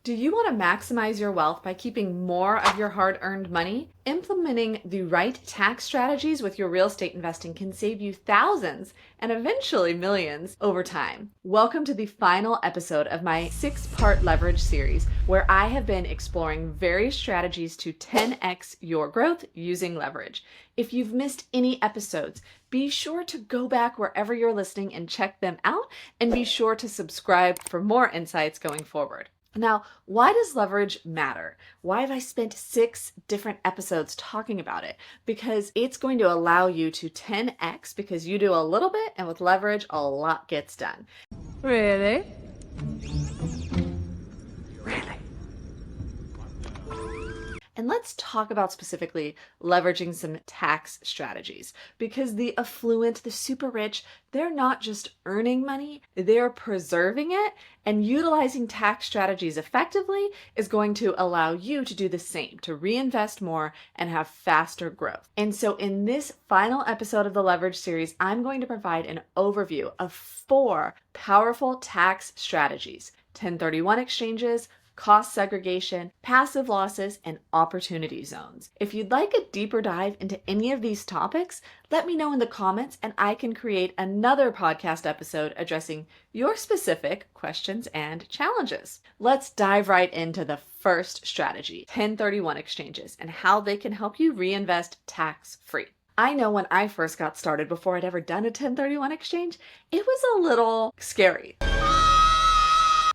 Do you want to maximize your wealth by keeping more of your hard-earned money? Implementing the right tax strategies with your real estate investing can save you thousands and eventually millions over time. Welcome to the final episode of my 6-part leverage series, where I have been exploring various strategies to 10x your growth using leverage. If you've missed any episodes, be sure to go back wherever you're listening and check them out, and be sure to subscribe for more insights going forward. Now, why does leverage matter? Why have I spent 6 different episodes talking about it? Because it's going to allow you to 10x because you do a little bit, and with leverage, a lot gets done. Really? And let's talk about specifically leveraging some tax strategies, because the affluent, the super rich, they're not just earning money, they're preserving it, and utilizing tax strategies effectively is going to allow you to do the same, to reinvest more and have faster growth. And so in this final episode of the Leverage series, I'm going to provide an overview of 4 powerful tax strategies: 1031 exchanges, cost segregation, passive losses, and opportunity zones. If you'd like a deeper dive into any of these topics, let me know in the comments and I can create another podcast episode addressing your specific questions and challenges. Let's dive right into the first strategy, 1031 exchanges, and how they can help you reinvest tax-free. I know when I first got started, before I'd ever done a 1031 exchange, it was a little scary.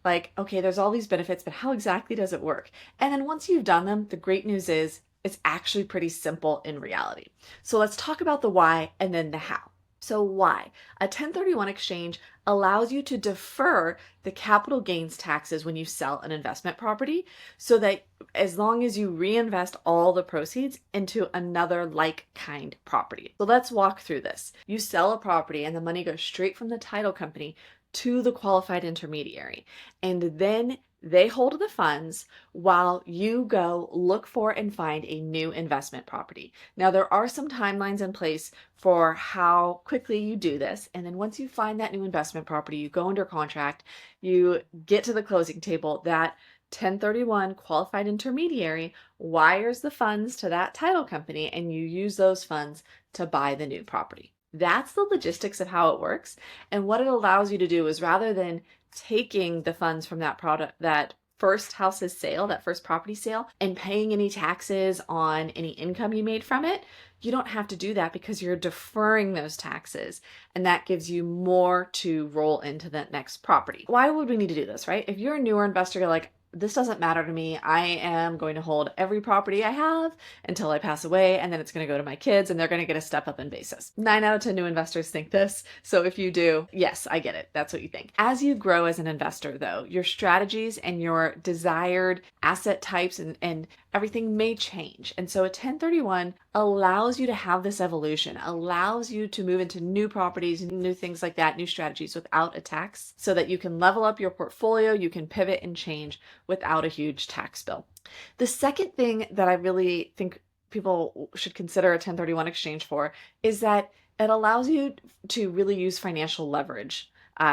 Like, okay, there's all these benefits, but how exactly does it work? And then once you've done them, the great news is it's actually pretty simple in reality. So let's talk about the why and then the how. So why? A 1031 exchange allows you to defer the capital gains taxes when you sell an investment property, so that as long as you reinvest all the proceeds into another like kind property. So let's walk through this. You sell a property and the money goes straight from the title company to the qualified intermediary, and then they hold the funds while you go look for and find a new investment property. Now, there are some timelines in place for how quickly you do this, and then once you find that new investment property, you go under contract, you get to the closing table, that 1031 qualified intermediary wires the funds to that title company, and you use those funds to buy the new property. That's the logistics of how it works. And what it allows you to do is, rather than taking the funds from that product, that first house's sale, that first property sale, and paying any taxes on any income you made from it, you don't have to do that because you're deferring those taxes. And that gives you more to roll into the next property. Why would we need to do this, right? If you're a newer investor, you're like, this doesn't matter to me. I am going to hold every property I have until I pass away, and then it's going to go to my kids and they're going to get a step up in basis. 9 out of 10 new investors think this. So if you do, yes, I get it. That's what you think. As you grow as an investor, though, your strategies and your desired asset types and everything may change. And so a 1031 allows you to have this evolution, allows you to move into new properties, new things like that, new strategies without a tax, so that you can level up your portfolio, you can pivot and change without a huge tax bill. The second thing that I really think people should consider a 1031 exchange for is that it allows you to really use financial leverage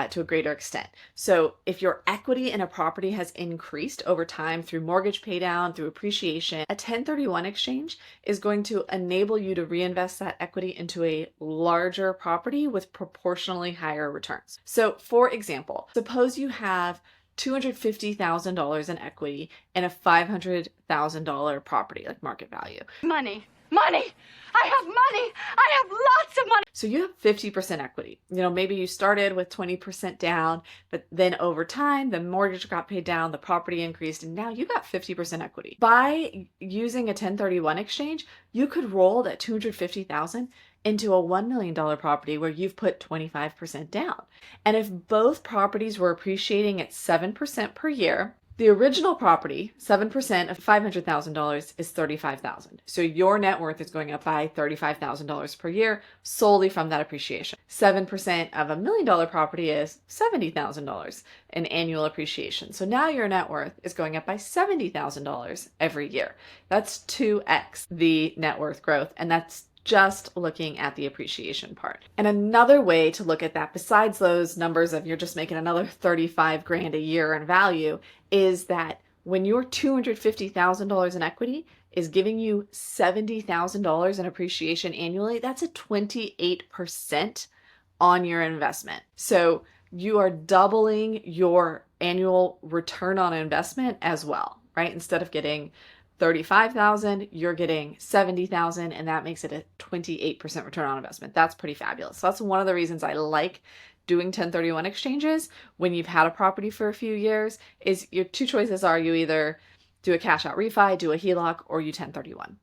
to a greater extent. So if your equity in a property has increased over time through mortgage pay down, through appreciation, a 1031 exchange is going to enable you to reinvest that equity into a larger property with proportionally higher returns. So for example, suppose you have $250,000 in equity in a $500,000 property, like market value. Money! I have money! I have lots of money! So you have 50% equity. Maybe you started with 20% down, but then over time, the mortgage got paid down, the property increased, and now you got 50% equity. By using a 1031 exchange, you could roll that $250,000 into a $1 million property where you've put 25% down. And if both properties were appreciating at 7% per year, the original property, 7% of $500,000 is $35,000. So your net worth is going up by $35,000 per year solely from that appreciation. 7% of $1 million property is $70,000 in annual appreciation. So now your net worth is going up by $70,000 every year. That's 2x the net worth growth, and that's just looking at the appreciation part. And another way to look at that, besides those numbers of you're just making another 35 grand a year in value, is that when your $250,000 in equity is giving you $70,000 in appreciation annually, that's a 28% on your investment. So you are doubling your annual return on investment as well, right? Instead of getting 35,000, you're getting 70,000, and that makes it a 28% return on investment. That's pretty fabulous. So that's one of the reasons I like doing 1031 exchanges when you've had a property for a few years. Is your two choices are you either do a cash out refi, do a HELOC, or you 1031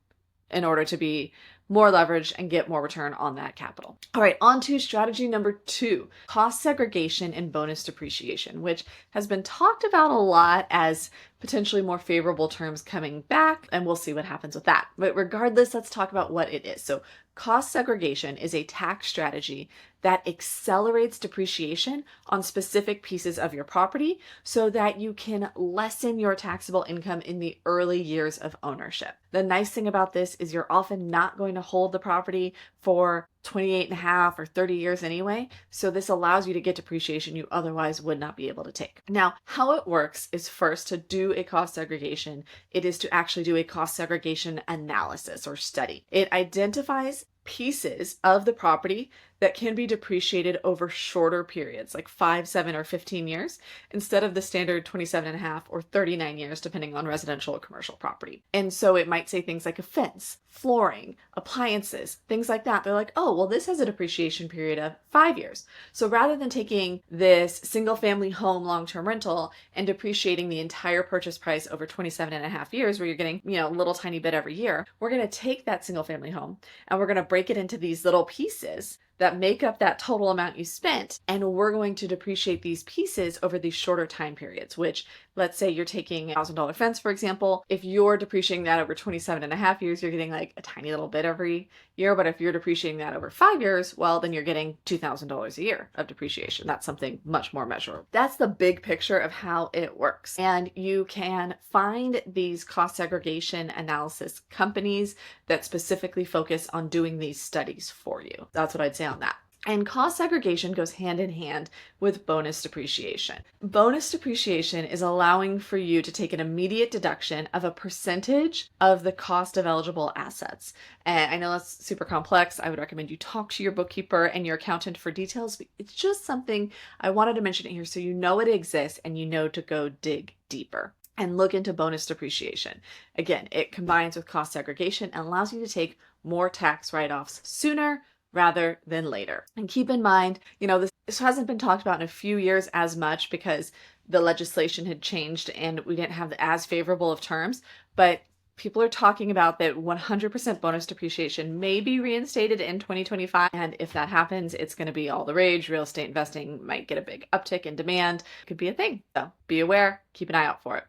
in order to be more leveraged and get more return on that capital. All right, on to strategy number 2, cost segregation and bonus depreciation, which has been talked about a lot as potentially more favorable terms coming back, and we'll see what happens with that. But regardless, let's talk about what it is. So cost segregation is a tax strategy that accelerates depreciation on specific pieces of your property so that you can lessen your taxable income in the early years of ownership. The nice thing about this is you're often not going to hold the property for 28 and a half or 30 years anyway. So this allows you to get depreciation you otherwise would not be able to take. Now, how it works is first to do a cost segregation, it is to actually do a cost segregation analysis or study. It identifies pieces of the property that can be depreciated over shorter periods, like 5, 7, or 15 years, instead of the standard 27 and a half or 39 years, depending on residential or commercial property. And so it might say things like a fence, flooring, appliances, things like that. They're like, oh, well, this has a depreciation period of 5 years. So rather than taking this single family home long-term rental and depreciating the entire purchase price over 27 and a half years, where you're getting, a little tiny bit every year, we're going to take that single family home and we're going to break it into these little pieces that make up that total amount you spent. And we're going to depreciate these pieces over these shorter time periods, which let's say you're taking a $1,000 fence, for example. If you're depreciating that over 27 and a half years, you're getting like a tiny little bit every year. But if you're depreciating that over 5 years, well, then you're getting $2,000 a year of depreciation. That's something much more measurable. That's the big picture of how it works. And you can find these cost segregation analysis companies that specifically focus on doing these studies for you. That's what I'd say on that. And cost segregation goes hand in hand with bonus depreciation. Bonus depreciation is allowing for you to take an immediate deduction of a percentage of the cost of eligible assets. And I know that's super complex. I would recommend you talk to your bookkeeper and your accountant for details, but it's just something I wanted to mention here so you know it exists and you know to go dig deeper and look into bonus depreciation. Again, it combines with cost segregation and allows you to take more tax write-offs sooner rather than later. And keep in mind, this hasn't been talked about in a few years as much because the legislation had changed and we didn't have as favorable of terms, but people are talking about that 100% bonus depreciation may be reinstated in 2025. And if that happens, it's going to be all the rage. Real estate investing might get a big uptick in demand. It could be a thing. So be aware, keep an eye out for it.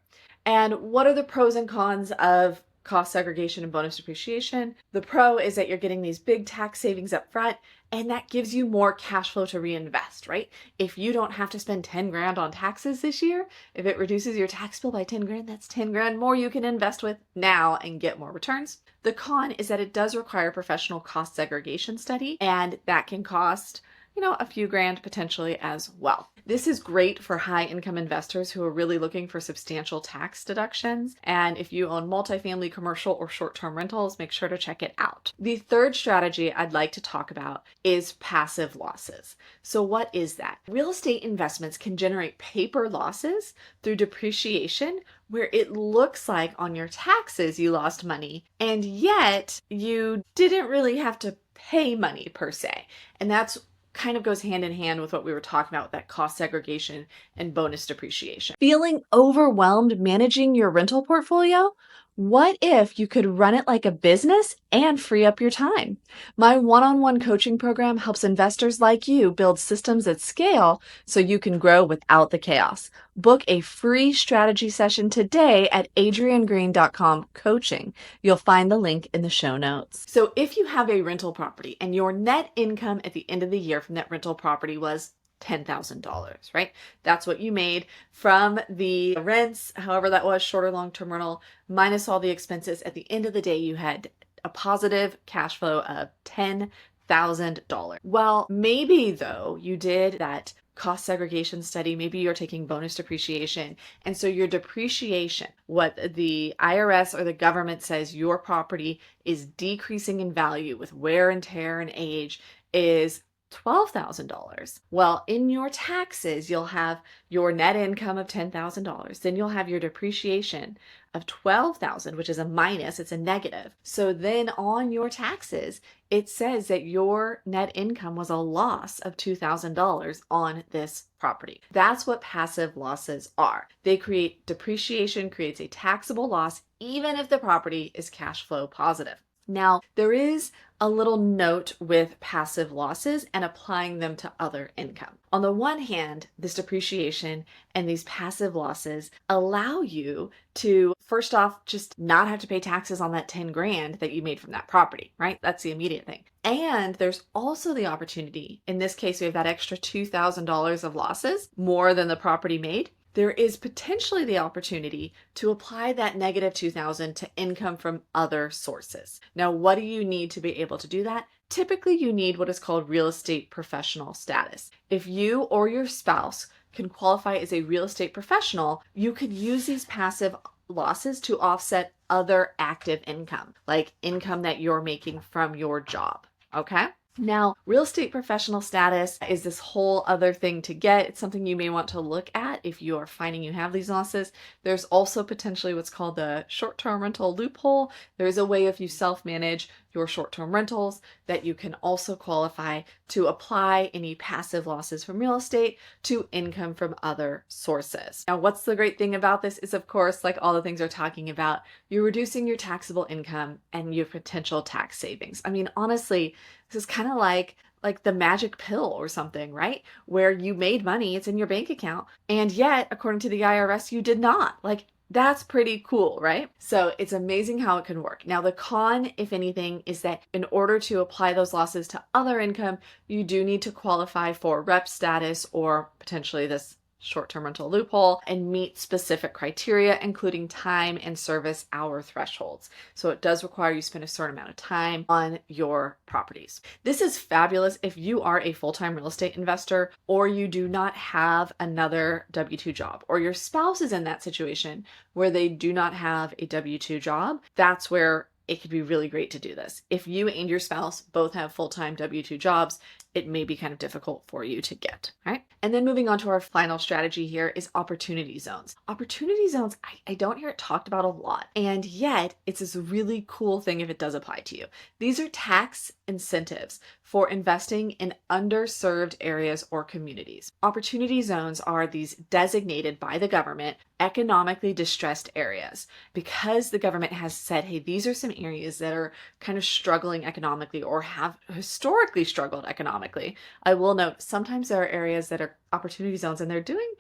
And what are the pros and cons of cost segregation and bonus depreciation? The pro is that you're getting these big tax savings up front, and that gives you more cash flow to reinvest, right? If you don't have to spend 10 grand on taxes this year, if it reduces your tax bill by 10 grand, that's 10 grand more you can invest with now and get more returns. The con is that it does require professional cost segregation study, and that can cost a few grand potentially as well. This is great for high income investors who are really looking for substantial tax deductions. And if you own multifamily, commercial, or short-term rentals, make sure to check it out. The third strategy I'd like to talk about is passive losses. So what is that? Real estate investments can generate paper losses through depreciation where it looks like on your taxes you lost money, and yet you didn't really have to pay money per se. And that's kind of goes hand in hand with what we were talking about with that cost segregation and bonus depreciation. Feeling overwhelmed managing your rental portfolio? What if you could run it like a business and free up your time? My one-on-one coaching program helps investors like you build systems at scale so you can grow without the chaos. Book a free strategy session today at adriennegreen.com/coaching. You'll find the link in the show notes. So if you have a rental property and your net income at the end of the year from that rental property was $10,000, right? That's what you made from the rents, however that was, short or long-term rental, minus all the expenses. At the end of the day, you had a positive cash flow of $10,000. $2,000. Well, maybe though you did that cost segregation study, maybe you're taking bonus depreciation. And so your depreciation, what the IRS or the government says your property is decreasing in value with wear and tear and age, is $12,000. Well, in your taxes, you'll have your net income of $10,000. Then you'll have your depreciation of $12,000, which is a minus, it's a negative. So then on your taxes, it says that your net income was a loss of $2,000 on this property. That's what passive losses are. They create depreciation, creates a taxable loss, even if the property is cash flow positive. Now, there is a little note with passive losses and applying them to other income. On the one hand, this depreciation and these passive losses allow you to, first off, just not have to pay taxes on that 10 grand that you made from that property, right? That's the immediate thing. And there's also the opportunity, in this case, we have that extra $2,000 of losses, more than the property made. There is potentially the opportunity to apply that negative $2,000 to income from other sources. Now, what do you need to be able to do that? Typically, you need what is called real estate professional status. If you or your spouse can qualify as a real estate professional, you could use these passive losses to offset other active income, like income that you're making from your job. Okay? Now, real estate professional status is this whole other thing to get. It's something you may want to look at if you are finding you have these losses. There's also potentially what's called the short-term rental loophole. There is a way, if you self-manage your short-term rentals, that you can also qualify to apply any passive losses from real estate to income from other sources. Now, what's the great thing about this is, of course, like all the things we're talking about, you're reducing your taxable income and your potential tax savings. I mean, honestly, this is kind of like the magic pill or something, right? Where you made money, it's in your bank account, and yet, according to the IRS, you did not. Like, that's pretty cool, right? So it's amazing how it can work. Now, the con, if anything, is that in order to apply those losses to other income, you do need to qualify for rep status or potentially this short-term rental loophole and meet specific criteria, including time and service hour thresholds. So it does require you spend a certain amount of time on your properties. This is fabulous if you are a full-time real estate investor or you do not have another W-2 job, or your spouse is in that situation where they do not have a W-2 job. That's where it could be really great to do this. If you and your spouse both have full-time W-2 jobs, it may be kind of difficult for you to get, right? And then moving on to our final strategy here is opportunity zones. Opportunity zones, I don't hear it talked about a lot, and yet it's this really cool thing if it does apply to you. These are tax incentives for investing in underserved areas or communities. Opportunity zones are these designated by the government economically distressed areas because the government has said, hey, these are some areas that are kind of struggling economically or have historically struggled economically. I will note sometimes there are areas that are opportunity zones and they're doing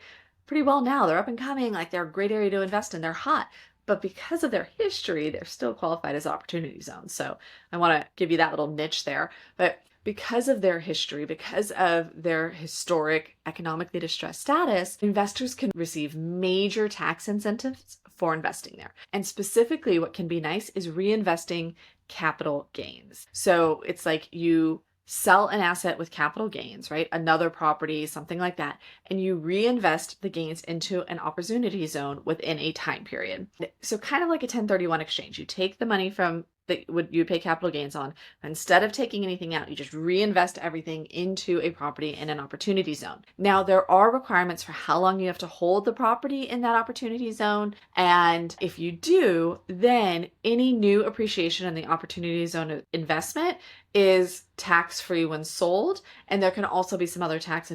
pretty well now. They're up and coming, like they're a great area to invest in. They're hot. But because of their history, they're still qualified as opportunity zones. So I want to give you that little niche there. But because of their history, because of their historic economically distressed status, investors can receive major tax incentives for investing there. And specifically, what can be nice is reinvesting capital gains. So it's like you sell an asset with capital gains, right? Another property, something like that, and you reinvest the gains into an opportunity zone within a time period. So kind of like a 1031 exchange. You take the money from that you pay capital gains on. Instead of taking anything out, you just reinvest everything into a property in an opportunity zone. Now, there are requirements for how long you have to hold the property in that opportunity zone. And if you do, then any new appreciation in the opportunity zone investment is tax-free when sold. And there can also be some other tax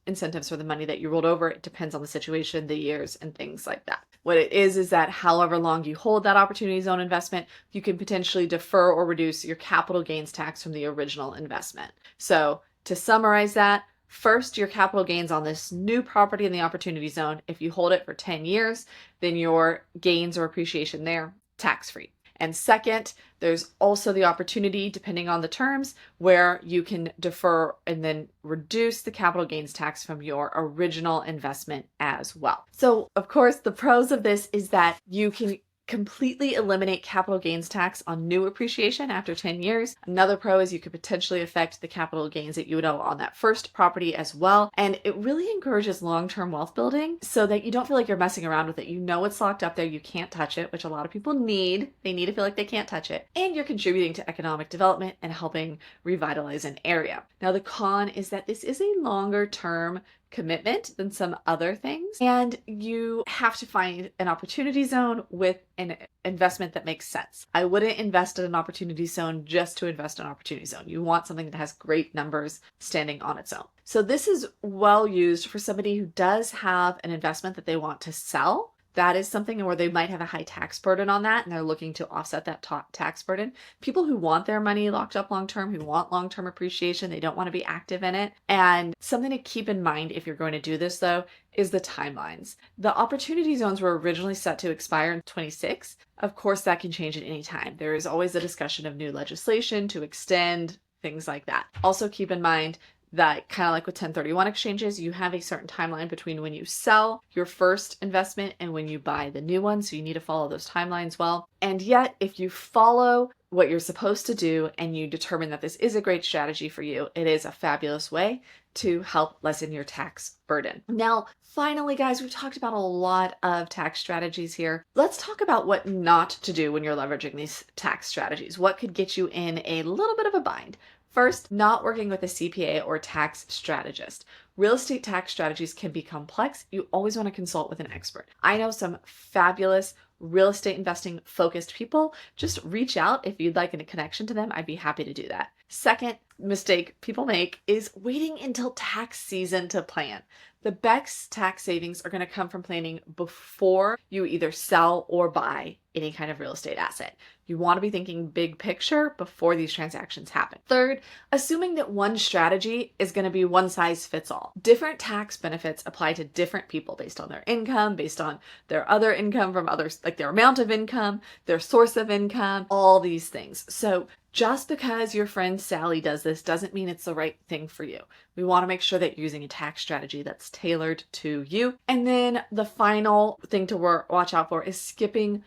incentives for the money that you rolled over. It depends on the situation, the years, and things like that. What it is that however long you hold that opportunity zone investment, you can potentially defer or reduce your capital gains tax from the original investment. So to summarize that, first, your capital gains on this new property in the opportunity zone, if you hold it for 10 years, then your gains or appreciation there, tax-free. And second, there's also the opportunity, depending on the terms, where you can defer and then reduce the capital gains tax from your original investment as well. So, of course, the pros of this is that you can completely eliminate capital gains tax on new appreciation after 10 years. Another pro is you could potentially affect the capital gains that you would owe on that first property as well. And it really encourages long-term wealth building so that you don't feel like you're messing around with it. You know it's locked up there, you can't touch it, which a lot of people need. They need to feel like they can't touch it. And you're contributing to economic development and helping revitalize an area. Now, the con is that this is a longer term commitment than some other things, and you have to find an opportunity zone with an investment that makes sense. I wouldn't invest in an opportunity zone just to invest in an opportunity zone. You want something that has great numbers standing on its own. So this is well used for somebody who does have an investment that they want to sell. That is something where they might have a high tax burden on that and they're looking to offset that tax burden. People who want their money locked up long term, who want long term appreciation, they don't want to be active in it. And something to keep in mind if you're going to do this, though, is the timelines. The opportunity zones were originally set to expire in 26. Of course, that can change at any time. There is always a discussion of new legislation to extend things like that. Also, keep in mind that kind of like with 1031 exchanges, you have a certain timeline between when you sell your first investment and when you buy the new one. So you need to follow those timelines well. And yet, if you follow what you're supposed to do and you determine that this is a great strategy for you, it is a fabulous way to help lessen your tax burden. Now, finally, guys, we've talked about a lot of tax strategies here. Let's talk about what not to do when you're leveraging these tax strategies. What could get you in a little bit of a bind? First, not working with a CPA or tax strategist. Real estate tax strategies can be complex. You always want to consult with an expert. I know some fabulous real estate investing focused people. Just reach out if you'd like a connection to them. I'd be happy to do that. Second mistake people make is waiting until tax season to plan. The best tax savings are going to come from planning before you either sell or buy any kind of real estate asset. You want to be thinking big picture before these transactions happen. Third, assuming that one strategy is going to be one size fits all. Different tax benefits apply to different people based on their income, based on their other income from others, like their amount of income, their source of income, all these things. So just because your friend Sally does this doesn't mean it's the right thing for you. We want to make sure that you're using a tax strategy that's tailored to you. And then the final thing to watch out for is skipping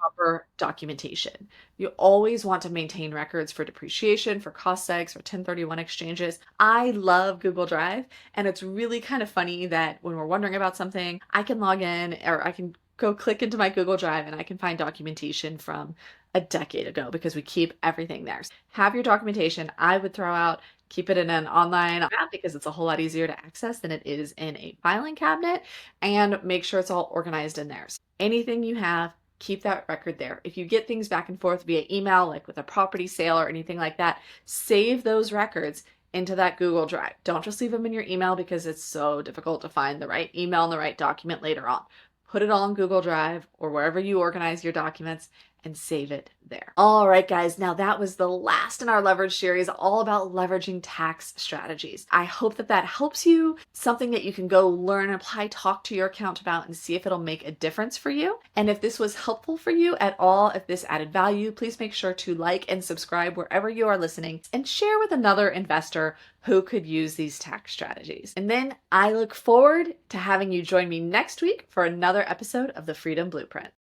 proper documentation. You always want to maintain records for depreciation, for cost segs, for 1031 exchanges. I love Google Drive, and it's really kind of funny that when we're wondering about something, I can log in or I can go click into my Google Drive and I can find documentation from a decade ago because we keep everything there. Have your documentation. I would throw out, keep it in an online app because it's a whole lot easier to access than it is in a filing cabinet, and make sure it's all organized in there. So anything you have, keep that record there. If you get things back and forth via email, like with a property sale or anything like that, save those records into that Google Drive. Don't just leave them in your email because it's so difficult to find the right email and the right document later on. Put it all in Google Drive or wherever you organize your documents and save it there. All right, guys, now that was the last in our leverage series, all about leveraging tax strategies. I hope that that helps you, something that you can go learn, apply, talk to your accountant about and see if it'll make a difference for you. And if this was helpful for you at all, if this added value, please make sure to like and subscribe wherever you are listening and share with another investor who could use these tax strategies. And then I look forward to having you join me next week for another episode of the Freedom Blueprint.